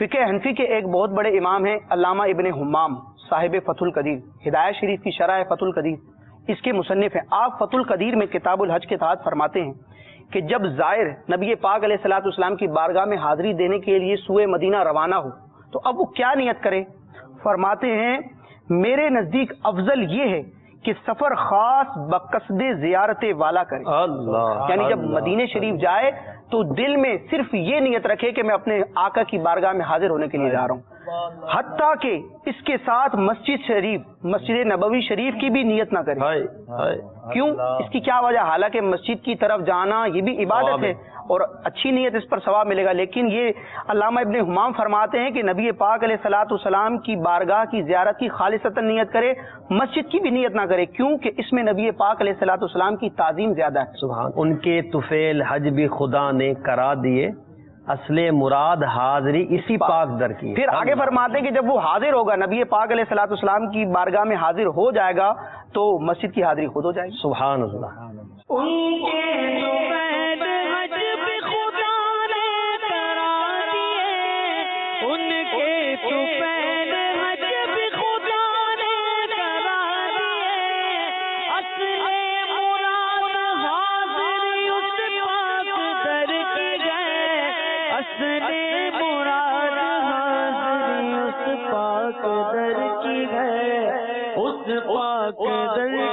فقہ حنفی کے ایک بہت بڑے امام ہیں علامہ ابن حمام صاحب فتح القدیر، ہدایت شریف کی شرح فتح القدیر اس کے مصنف ہیں۔ آپ فتح القدیر میں کتاب الحج کے تحت فرماتے ہیں کہ جب زائر نبی پاک علیہ الصلوۃ والسلام کی بارگاہ میں حاضری دینے کے لیے سوئے مدینہ روانہ ہو تو اب وہ کیا نیت کرے؟ فرماتے ہیں میرے نزدیک افضل یہ ہے کہ سفر خاص بقصد زیارت والا کرے، یعنی جب مدینہ شریف جائے تو دل میں صرف یہ نیت رکھے کہ میں اپنے آقا کی بارگاہ میں حاضر ہونے کے لیے جا رہا ہوں، حتیٰ کہ اس کے ساتھ مسجد نبوی شریف کی بھی نیت نہ کرے۔ کیوں؟ اس کی کیا وجہ؟ حالانکہ مسجد کی طرف جانا یہ بھی عبادت ہے اور اچھی نیت اس پر ثواب ملے گا، لیکن یہ علامہ ابن حمام فرماتے ہیں کہ نبی پاک علیہ الصلوۃ والسلام کی بارگاہ کی زیارت کی خالصتاً نیت کرے، مسجد کی بھی نیت نہ کرے، کیونکہ اس میں نبی پاک علیہ الصلوۃ والسلام کی تعظیم زیادہ ہے۔ سبحان، ان کے طفیل حج بھی خدا نے کرا دیے، اصل مراد حاضری اسی پاک در کی۔ پھر آگے فرماتے ہیں کہ جب وہ حاضر ہوگا، نبی پاک علیہ الصلوۃ والسلام کی بارگاہ میں حاضر ہو جائے گا تو مسجد کی حاضری خود ہو جائے گی۔ سبحان اللہ۔ اس پاک در